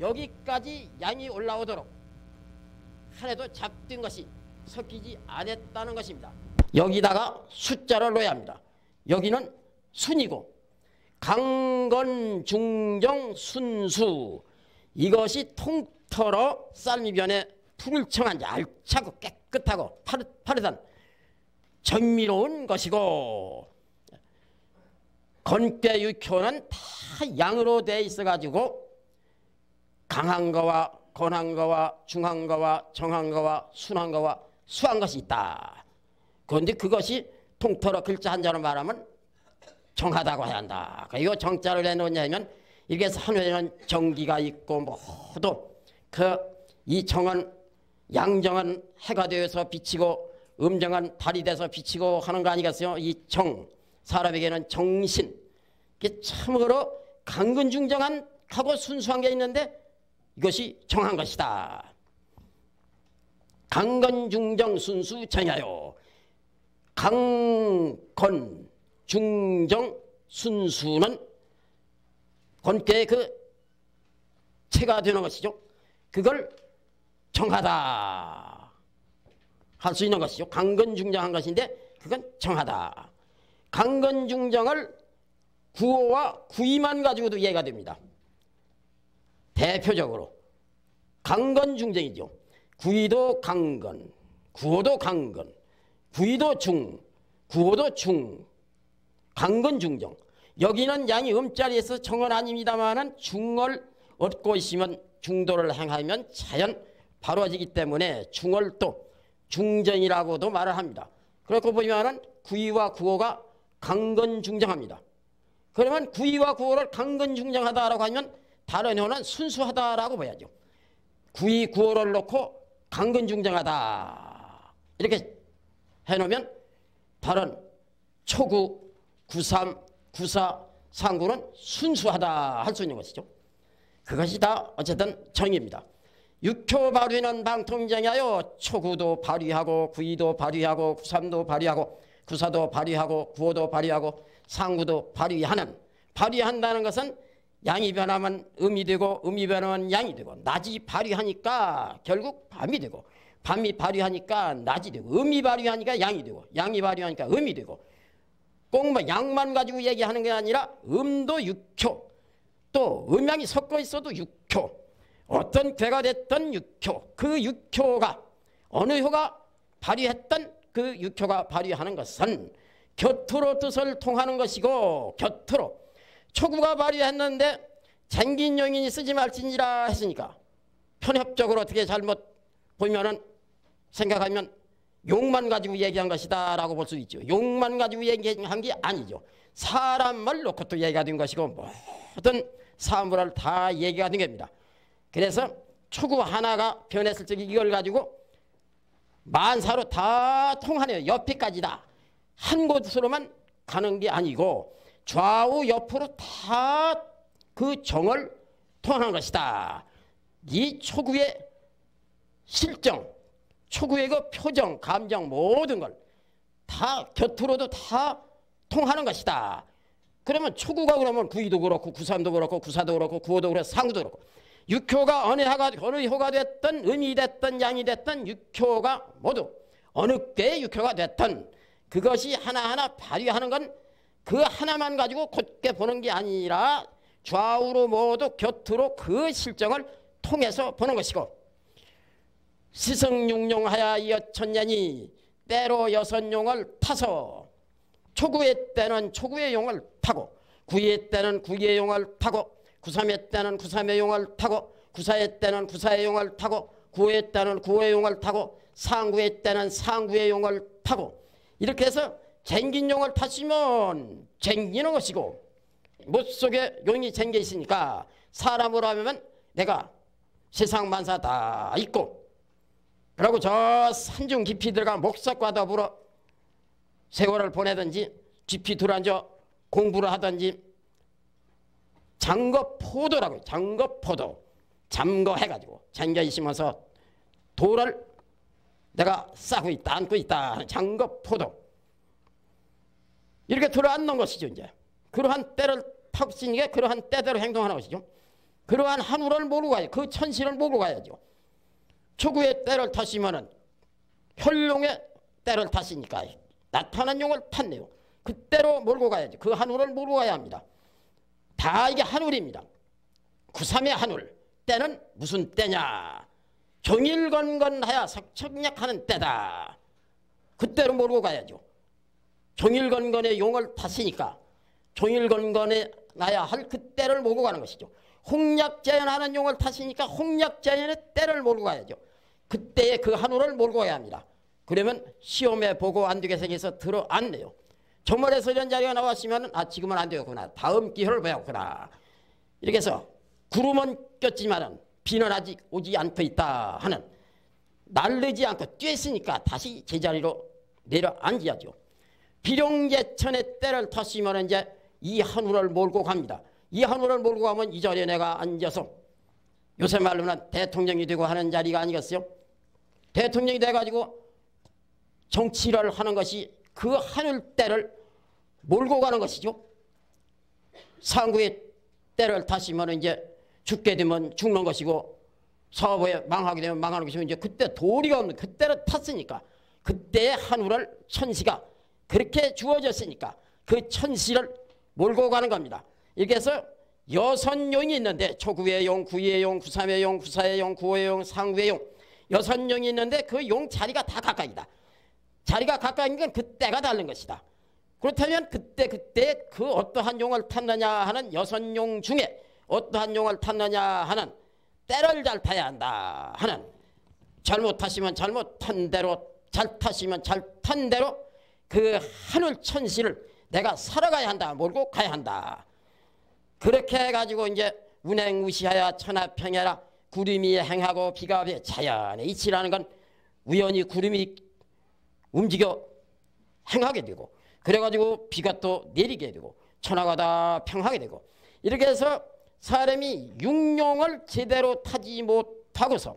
여기까지 양이 올라오도록 하나도 잡된 것이 섞이지 않았다는 것입니다. 여기다가 숫자를 넣어야 합니다. 여기는 순이고 강건중정 순수 이것이 통틀어 쌀미변에 풀을 청한 알차고 깨끗하고 파릇한 정미로운 것이고 건괴 육효는 다 양으로 돼 있어 가지고 강한 거와 건한 거와 중한 거와 정한 거와 순한 거와 수한 것이 있다. 그런데 그것이 통틀어 글자 한자로 말하면 정하다고 해야 한다. 이거 정자를 해놓냐면 이렇게 해서 하늘에는 정기가 있고 모두 이 정은 양정은 해가 되어서 비치고 음정은 달이 돼서 비치고 하는 거 아니겠어요? 이 정 사람에게는 정신 이게 참으로 강근중정한 하고 순수한 게 있는데 이것이 정한 것이다. 강건중정 순수 정야요 강건 중정 순수는 건괴의 그 체가 되는 것이죠. 그걸 정하다 할 수 있는 것이죠. 강건중정한 것인데 그건 정하다. 강건중정을 구호와 구의만 가지고도 이해가 됩니다. 대표적으로 강건중정이죠. 구의도 강건, 구호도 강건, 구의도 중, 구호도 중, 강건중정. 여기는 양이 음자리에서 정은 아닙니다만은 중을 얻고 있으면 중도를 행하면 자연 바로지기 때문에 중을 또 중정이라고도 말을 합니다. 그렇고 보면은 구의와 구호가 강건중정합니다. 그러면 구의와 구호를 강건중정하다라고 하면 다른 호는 순수하다라고 봐야죠. 구의 구호를 놓고 강건중정하다 이렇게 해놓으면 다른 초구, 구삼, 구사, 상구는 순수하다 할 수 있는 것이죠. 그것이 다 어쨌든 정의입니다. 육효 발휘는 방통정이하여 초구도 발휘하고 구의도 발휘하고 구삼도 발휘하고 구사도 발휘하고 구호도 발휘하고 상구도 발휘하는, 발휘한다는 것은 양이 변하면 음이 되고 음이 변하면 양이 되고 낮이 발휘하니까 결국 밤이 되고 밤이 발휘하니까 낮이 되고 음이 발휘하니까 양이 되고 양이 발휘하니까 음이 되고 꼭 뭐 양만 가지고 얘기하는 게 아니라 음도 육효, 또 음양이 섞어 있어도 육효, 어떤 괴가 됐던 육효, 그 육효가 어느 효가 발휘했던 그 육효가 발휘하는 것은 곁으로 뜻을 통하는 것이고, 곁으로 초구가 발휘했는데 쟁긴 용인이 쓰지 말지니라 했으니까 편협적으로 어떻게 잘못 보면은 생각하면 용만 가지고 얘기한 것이다 라고 볼 수 있죠. 용만 가지고 얘기한 게 아니죠. 사람을 놓고 또 얘기가 된 것이고 모든 사물을 다 얘기가 된 겁니다. 그래서 초구 하나가 변했을 때 이걸 가지고 만사로 다 통하네요. 옆에까지다. 한 곳으로만 가는 게 아니고 좌우 옆으로 다 그 정을 통하는 것이다. 이 초구의 실정, 초구의 그 표정, 감정 모든 걸 다 곁으로도 다 통하는 것이다. 그러면 초구가 그러면 구의도 그렇고 구삼도 그렇고 구사도 그렇고 구호도 그렇고 상구도 그렇고 육효가 어느 효가 됐든 음이 됐든 양이 됐든 육효가 모두 어느 때의 육효가 됐든 그것이 하나하나 발휘하는 건 그 하나만 가지고 곧게 보는 게 아니라 좌우로 모두 곁으로 그 실정을 통해서 보는 것이고, 시성육룡하야 여천년이 때로 여섯용을 타서 초구의 때는 초구의 용을 타고 구의 때는 구의 용을 타고 구삼의 때는 구삼의 용을 타고 구사의 때는 구사의 용을 타고 구의 때는 구의 용을 타고 상구의 때는 상구의 용을 타고 이렇게 해서 쟁긴 용을 탔으면 쟁기는 것이고, 못 속에 용이 쟁겨 있으니까 사람으로 하면 내가 세상 만사 다 있고, 그리고 저 산중 깊이 들어가 목석과 더불어 세월을 보내든지 깊이 들어앉아 공부를 하든지 장거포도라고요. 장거포도. 잠거해가지고 잠겨 있으면서 돌을 내가 싸고 있다, 안고 있다. 장거포도. 이렇게 들어앉는 것이죠. 이제 그러한 때를 타고 있으니까 그러한 때대로 행동하는 것이죠. 그러한 한우를 모르고 가야죠. 그 천신을 모르고 가야죠. 초구의 때를 타시면은 혈룡의 때를 탔으니까 나타난 용을 탔네요. 그때로 몰고 가야죠. 그 한우를 몰고 가야 합니다. 다 이게 한울입니다. 구삼의 한울. 때는 무슨 때냐? 종일건건하야 석척약하는 때다. 그때로 몰고 가야죠. 종일건건의 용을 탔으니까 종일건건에 나야 할 그때를 몰고 가는 것이죠. 홍약자연하는 용을 탔으니까 홍약자연의 때를 몰고 가야죠. 그때의 그 한우를 몰고 가야 합니다. 그러면 시험에 보고 안 되게 생겨서 들어앉네요. 조물에서 이런 자리가 나왔으면 지금은 안 되겠구나. 다음 기회를 봐야겠구나. 이렇게 해서 구름은 꼈지만은 비는 아직 오지 않고 있다 하는, 날르지 않고 뛰었으니까 다시 제자리로 내려앉아야죠. 비룡제천의 때를 탔으면 이제 이 한우를 몰고 갑니다. 이 한우를 몰고 가면 이 자리에 내가 앉아서 요새 말로는 대통령이 되고 하는 자리가 아니겠어요? 대통령이 돼가지고 정치를 하는 것이 그 하늘 때를 몰고 가는 것이죠. 상구의 때를 타시면 이제 죽게 되면 죽는 것이고 사업에 망하게 되면 망하는 것이면 이제 그때 도리가 없는 그때를 탔으니까 그때의 한우를 천시가 그렇게 주어졌으니까 그 천시를 몰고 가는 겁니다. 이렇게 해서 6용이 있는데 초구의 용, 구의 용, 구삼의 용, 구사의 용, 구호의 용, 상구의 용 6용이 있는데 그 용 자리가 다 각각이다. 자리가 각각이니까 그때가 다른 것이다. 그렇다면 그때 그 어떠한 용을 탔느냐 하는 6용 중에 어떠한 용을 탔느냐 하는 때를 잘 타야 한다 하는 잘못 타시면 잘못탄 대로 잘 타시면 잘 탄 대로 그 하늘 천시를 내가 살아가야 한다. 몰고 가야 한다. 그렇게 해가지고 이제 운행무시하여 천하평야라 구름이 행하고 비가 배 자연의 이치라는 건 우연히 구름이 움직여 행하게 되고 그래가지고 비가 또 내리게 되고 천하가 다 평하게 되고 이렇게 해서 사람이 육용을 제대로 타지 못하고서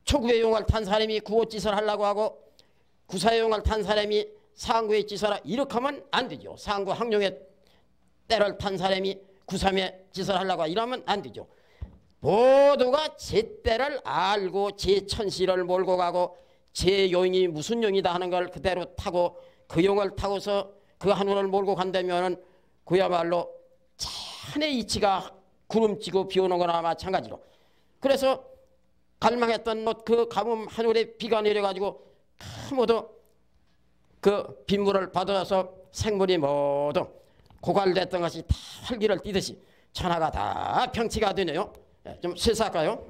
초구의 용을 탄 사람이 구호짓을 하려고 하고 구사의 용을 탄 사람이 상구의 짓을 하라 이렇게 하면 안 되죠. 상구 항룡의 때를 탄 사람이 구삼의 짓을 하려고 하고 이러면 안 되죠. 모두가 제 때를 알고 제 천시를 몰고 가고 제 용이 무슨 용이다 하는 걸 그대로 타고 그 용을 타고서 그 한우를 몰고 간다면 그야말로 찬의 이치가 구름치고 비오는 거나 마찬가지로 그래서 갈망했던 그 가뭄 하늘에 비가 내려가지고 모두 그 빗물을 받아서 생물이 모두 고갈됐던 것이 다 활기를 띠듯이 천하가 다 평치가 되네요. 좀 실사할까요?